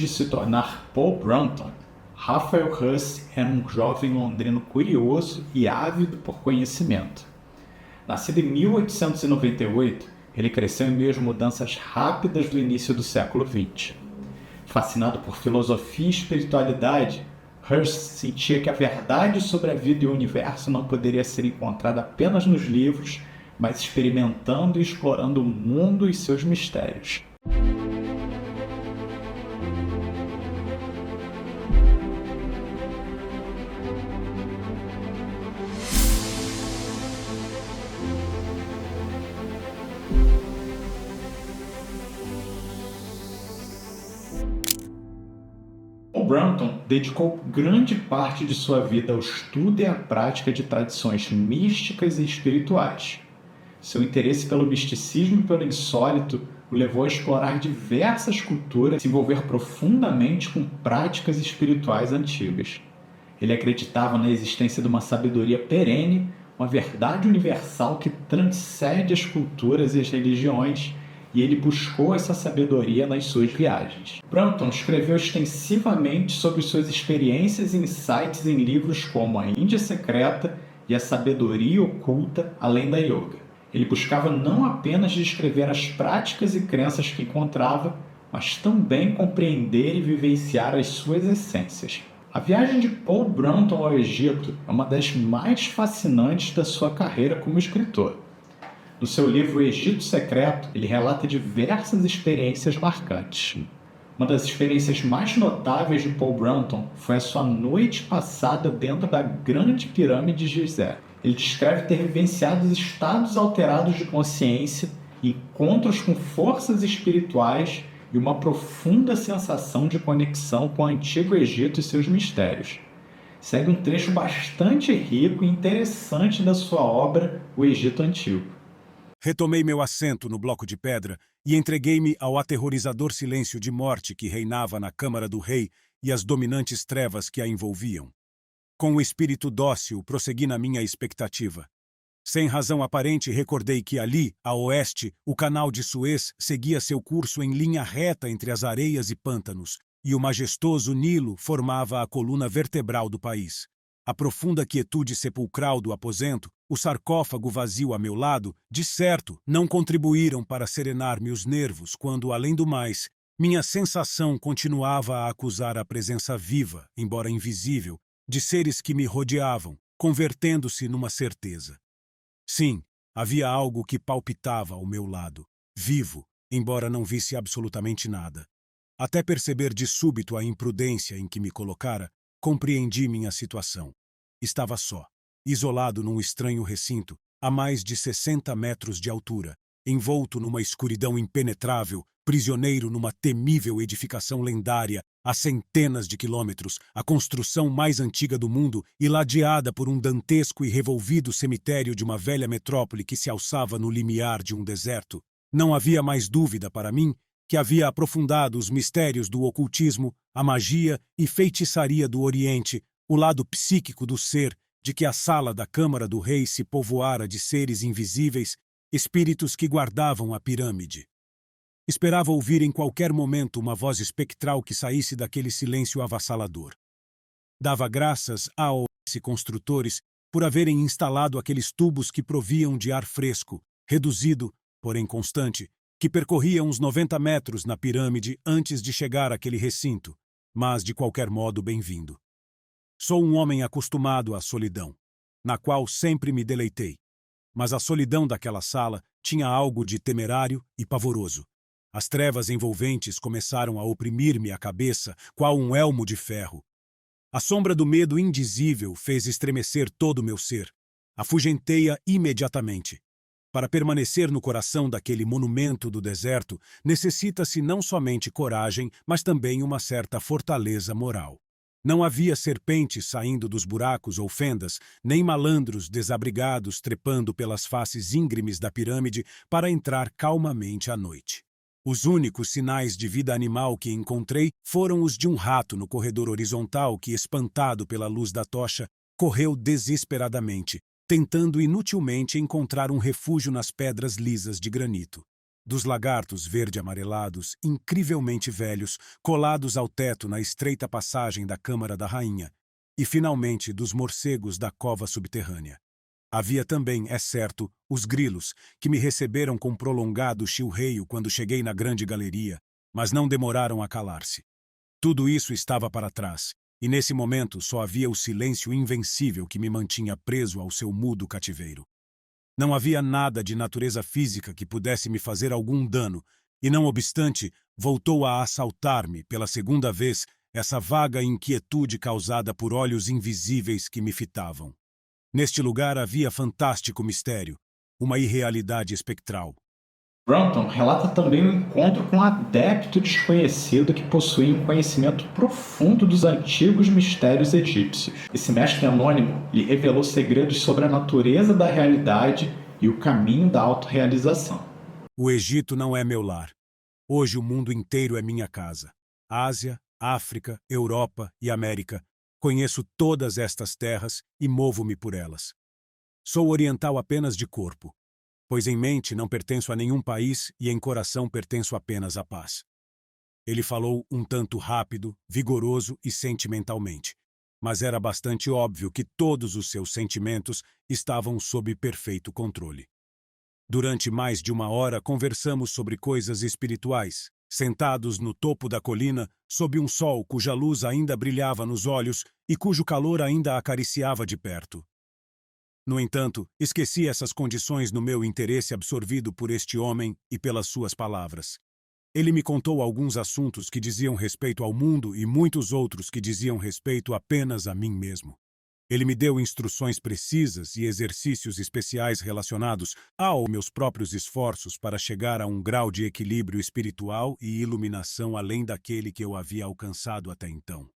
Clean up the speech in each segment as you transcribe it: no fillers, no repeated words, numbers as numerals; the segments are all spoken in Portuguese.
de se tornar Paul Brunton, Raphael Huss era um jovem londrino curioso e ávido por conhecimento. Nascido em 1898, ele cresceu em meio às mudanças rápidas do início do século XX. Fascinado por filosofia e espiritualidade, Huss sentia que a verdade sobre a vida e o universo não poderia ser encontrada apenas nos livros, mas experimentando e explorando o mundo e seus mistérios. Brunton dedicou grande parte de sua vida ao estudo e à prática de tradições místicas e espirituais. Seu interesse pelo misticismo e pelo insólito o levou a explorar diversas culturas e se envolver profundamente com práticas espirituais antigas. Ele acreditava na existência de uma sabedoria perene, uma verdade universal que transcende as culturas e as religiões, e ele buscou essa sabedoria nas suas viagens. Brunton escreveu extensivamente sobre suas experiências e insights em livros como A Índia Secreta e A Sabedoria Oculta Além da Yoga. Ele buscava não apenas descrever as práticas e crenças que encontrava, mas também compreender e vivenciar as suas essências. A viagem de Paul Brunton ao Egito é uma das mais fascinantes da sua carreira como escritor. No seu livro Egito Secreto, ele relata diversas experiências marcantes. Uma das experiências mais notáveis de Paul Brunton foi a sua noite passada dentro da Grande Pirâmide de Gizé. Ele descreve ter vivenciado estados alterados de consciência, encontros com forças espirituais e uma profunda sensação de conexão com o Antigo Egito e seus mistérios. Segue um trecho bastante rico e interessante da sua obra, O Egito Antigo. Retomei meu assento no bloco de pedra e entreguei-me ao aterrorizador silêncio de morte que reinava na câmara do rei e as dominantes trevas que a envolviam. Com o espírito dócil, prossegui na minha expectativa. Sem razão aparente, recordei que ali, a oeste, o canal de Suez seguia seu curso em linha reta entre as areias e pântanos, e o majestoso Nilo formava a coluna vertebral do país. A profunda quietude sepulcral do aposento, o sarcófago vazio a meu lado, de certo, não contribuíram para serenar-me os nervos quando, além do mais, minha sensação continuava a acusar a presença viva, embora invisível, de seres que me rodeavam, convertendo-se numa certeza. Sim, havia algo que palpitava ao meu lado, vivo, embora não visse absolutamente nada. Até perceber de súbito a imprudência em que me colocara, compreendi minha situação. Estava só, isolado num estranho recinto, a mais de 60 metros de altura, envolto numa escuridão impenetrável, prisioneiro numa temível edificação lendária, a centenas de quilômetros, a construção mais antiga do mundo e ladeada por um dantesco e revolvido cemitério de uma velha metrópole que se alçava no limiar de um deserto. Não havia mais dúvida para mim que havia aprofundado os mistérios do ocultismo, a magia e feitiçaria do Oriente, o lado psíquico do ser, de que a sala da Câmara do Rei se povoara de seres invisíveis, espíritos que guardavam a pirâmide. Esperava ouvir em qualquer momento uma voz espectral que saísse daquele silêncio avassalador. Dava graças aos construtores por haverem instalado aqueles tubos que proviam de ar fresco, reduzido, porém constante, que percorria uns 90 metros na pirâmide antes de chegar àquele recinto, mas de qualquer modo bem-vindo. Sou um homem acostumado à solidão, na qual sempre me deleitei, mas a solidão daquela sala tinha algo de temerário e pavoroso. As trevas envolventes começaram a oprimir-me a cabeça, qual um elmo de ferro. A sombra do medo indizível fez estremecer todo o meu ser. Afugentei-a imediatamente. Para permanecer no coração daquele monumento do deserto, necessita-se não somente coragem, mas também uma certa fortaleza moral. Não havia serpentes saindo dos buracos ou fendas, nem malandros desabrigados trepando pelas faces íngremes da pirâmide para entrar calmamente à noite. Os únicos sinais de vida animal que encontrei foram os de um rato no corredor horizontal que, espantado pela luz da tocha, correu desesperadamente, tentando inutilmente encontrar um refúgio nas pedras lisas de granito. dos lagartos verde-amarelados, incrivelmente velhos, colados ao teto na estreita passagem da Câmara da Rainha, e, finalmente, dos morcegos da cova subterrânea. Havia também, é certo, os grilos, que me receberam com prolongado chilreio quando cheguei na grande galeria, mas não demoraram a calar-se. Tudo isso estava para trás, e nesse momento só havia o silêncio invencível que me mantinha preso ao seu mudo cativeiro. Não havia nada de natureza física que pudesse me fazer algum dano, e não obstante, voltou a assaltar-me, pela segunda vez, essa vaga inquietude causada por olhos invisíveis que me fitavam. Neste lugar havia fantástico mistério, uma irrealidade espectral. Brunton relata também um encontro com um adepto desconhecido que possuía um conhecimento profundo dos antigos mistérios egípcios. Esse mestre anônimo lhe revelou segredos sobre a natureza da realidade e o caminho da autorrealização. O Egito não é meu lar. Hoje o mundo inteiro é minha casa. Ásia, África, Europa e América. Conheço todas estas terras e movo-me por elas. Sou oriental apenas de corpo, pois em mente não pertenço a nenhum país e em coração pertenço apenas à paz. Ele falou um tanto rápido, vigoroso e sentimentalmente, mas era bastante óbvio que todos os seus sentimentos estavam sob perfeito controle. Durante mais de 1 hora conversamos sobre coisas espirituais, sentados no topo da colina, sob um sol cuja luz ainda brilhava nos olhos e cujo calor ainda acariciava de perto. No entanto, esqueci essas condições no meu interesse absorvido por este homem e pelas suas palavras. Ele me contou alguns assuntos que diziam respeito ao mundo e muitos outros que diziam respeito apenas a mim mesmo. Ele me deu instruções precisas e exercícios especiais relacionados aos meus próprios esforços para chegar a um grau de equilíbrio espiritual e iluminação além daquele que eu havia alcançado até então.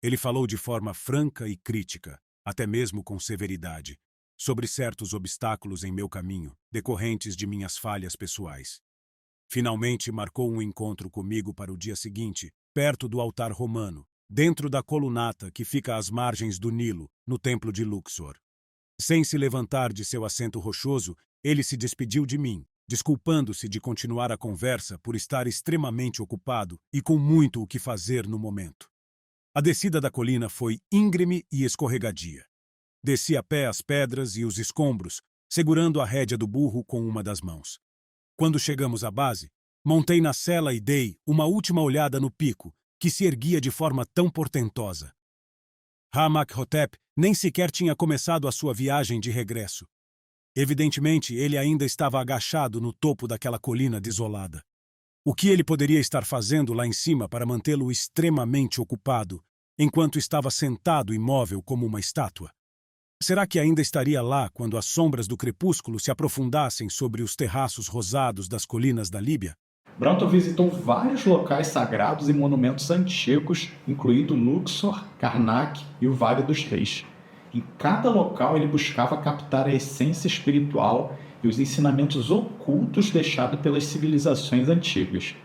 Ele falou de forma franca e crítica, até mesmo com severidade, sobre certos obstáculos em meu caminho, decorrentes de minhas falhas pessoais. Finalmente marcou um encontro comigo para o dia seguinte, perto do altar romano, dentro da colunata que fica às margens do Nilo, no templo de Luxor. Sem se levantar de seu assento rochoso, ele se despediu de mim, desculpando-se de continuar a conversa por estar extremamente ocupado e com muito o que fazer no momento. A descida da colina foi íngreme e escorregadia. Desci a pé as pedras e os escombros, segurando a rédea do burro com uma das mãos. Quando chegamos à base, montei na sela e dei uma última olhada no pico, que se erguia de forma tão portentosa. Ra-Makh-Hotep nem sequer tinha começado a sua viagem de regresso. Evidentemente, ele ainda estava agachado no topo daquela colina desolada. O que ele poderia estar fazendo lá em cima para mantê-lo extremamente ocupado, enquanto estava sentado imóvel como uma estátua? Será que ainda estaria lá quando as sombras do crepúsculo se aprofundassem sobre os terraços rosados das colinas da Líbia? Brunton visitou vários locais sagrados e monumentos antigos, incluindo Luxor, Karnak e o Vale dos Reis. Em cada local ele buscava captar a essência espiritual e os ensinamentos ocultos deixados pelas civilizações antigas.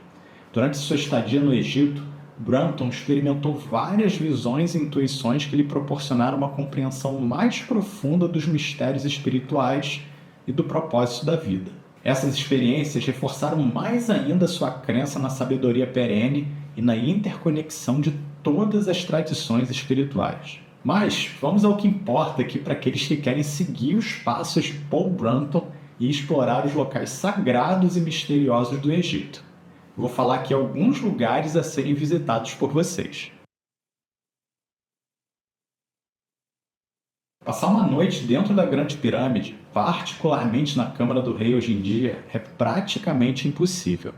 Durante sua estadia no Egito, Brunton experimentou várias visões e intuições que lhe proporcionaram uma compreensão mais profunda dos mistérios espirituais e do propósito da vida. Essas experiências reforçaram mais ainda sua crença na sabedoria perene e na interconexão de todas as tradições espirituais. Mas vamos ao que importa aqui para aqueles que querem seguir os passos de Paul Brunton e explorar os locais sagrados e misteriosos do Egito. Vou falar aqui alguns lugares a serem visitados por vocês. Passar uma noite dentro da Grande Pirâmide, particularmente na Câmara do Rei hoje em dia, é praticamente impossível.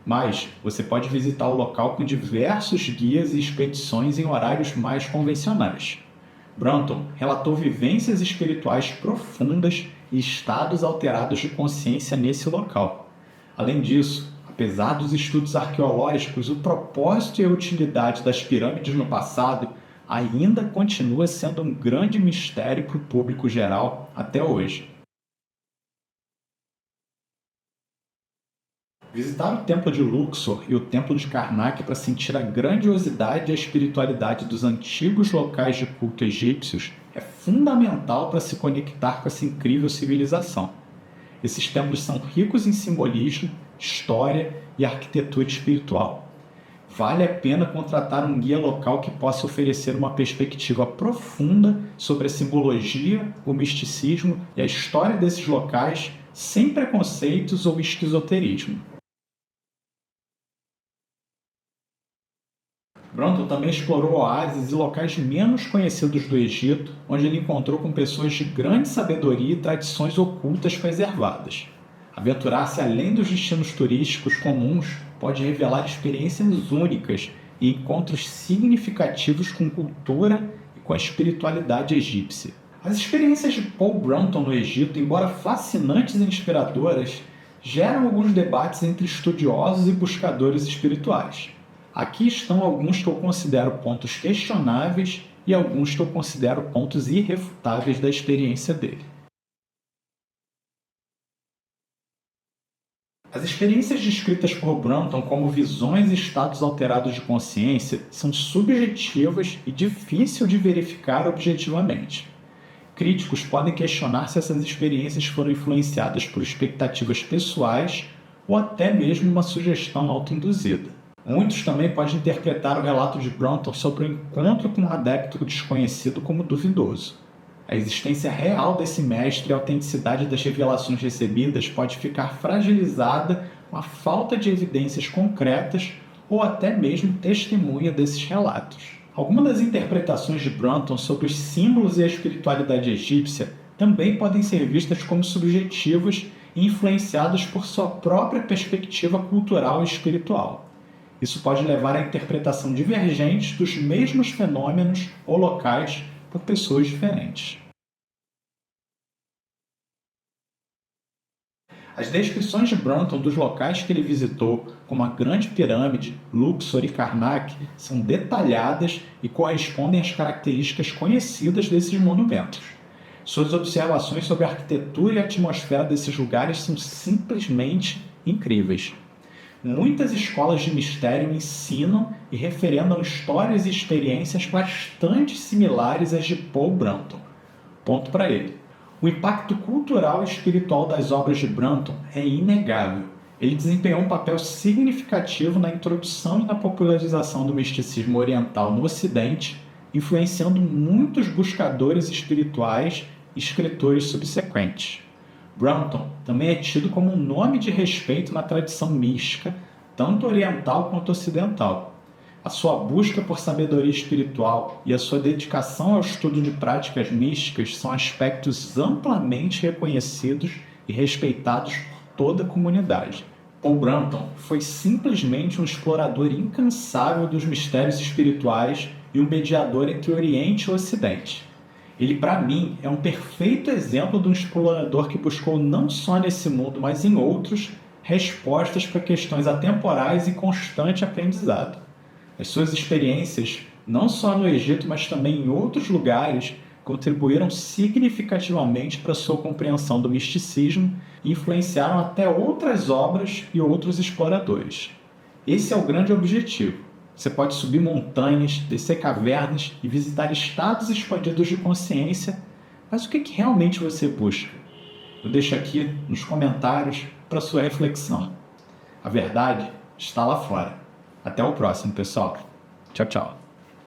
Mas você pode visitar o local com diversos guias e expedições em horários mais convencionais. Brunton relatou vivências espirituais profundas e estados alterados de consciência nesse local. Além disso, apesar dos estudos arqueológicos, o propósito e a utilidade das pirâmides no passado ainda continua sendo um grande mistério para o público geral até hoje. Visitar o Templo de Luxor e o Templo de Karnak para sentir a grandiosidade e a espiritualidade dos antigos locais de culto egípcios é fundamental para se conectar com essa incrível civilização. Esses templos são ricos em simbolismo história e arquitetura espiritual. Vale a pena contratar um guia local que possa oferecer uma perspectiva profunda sobre a simbologia, o misticismo e a história desses locais, sem preconceitos ou esquizoterismo. Brunton também explorou oásis e locais menos conhecidos do Egito, onde ele encontrou com pessoas de grande sabedoria e tradições ocultas preservadas. Aventurar-se além dos destinos turísticos comuns pode revelar experiências únicas e encontros significativos com cultura e com a espiritualidade egípcia. As experiências de Paul Brunton no Egito, embora fascinantes e inspiradoras, geram alguns debates entre estudiosos e buscadores espirituais. Aqui estão alguns que eu considero pontos questionáveis e alguns que eu considero pontos irrefutáveis da experiência dele. As experiências descritas por Brunton como visões e estados alterados de consciência são subjetivas e difíceis de verificar objetivamente. Críticos podem questionar se essas experiências foram influenciadas por expectativas pessoais ou até mesmo uma sugestão autoinduzida. Muitos também podem interpretar o relato de Brunton sobre o encontro com um adepto desconhecido como duvidoso. A existência real desse mestre e a autenticidade das revelações recebidas pode ficar fragilizada com a falta de evidências concretas ou até mesmo testemunha desses relatos. Algumas das interpretações de Brunton sobre os símbolos e a espiritualidade egípcia também podem ser vistas como subjetivas e influenciadas por sua própria perspectiva cultural e espiritual. Isso pode levar à interpretação divergente dos mesmos fenômenos ou locais por pessoas diferentes. As descrições de Brunton dos locais que ele visitou, como a Grande Pirâmide, Luxor e Karnak, são detalhadas e correspondem às características conhecidas desses monumentos. Suas observações sobre a arquitetura e a atmosfera desses lugares são simplesmente incríveis. Muitas escolas de mistério ensinam e referendam histórias e experiências bastante similares às de Paul Brunton. Ponto para ele. O impacto cultural e espiritual das obras de Brunton é inegável. Ele desempenhou um papel significativo na introdução e na popularização do misticismo oriental no Ocidente, influenciando muitos buscadores espirituais e escritores subsequentes. Brunton também é tido como um nome de respeito na tradição mística, tanto oriental quanto ocidental. A sua busca por sabedoria espiritual e a sua dedicação ao estudo de práticas místicas são aspectos amplamente reconhecidos e respeitados por toda a comunidade. Paul Brunton foi simplesmente um explorador incansável dos mistérios espirituais e um mediador entre o Oriente e o Ocidente. Ele, para mim, é um perfeito exemplo de um explorador que buscou não só nesse mundo, mas em outros, respostas para questões atemporais e constante aprendizado. As suas experiências, não só no Egito, mas também em outros lugares, contribuíram significativamente para a sua compreensão do misticismo e influenciaram até outras obras e outros exploradores. Esse é o grande objetivo. Você pode subir montanhas, descer cavernas e visitar estados expandidos de consciência, mas o que realmente você busca? Eu deixo aqui nos comentários para sua reflexão. A verdade está lá fora. Até o próximo, pessoal. Tchau, tchau.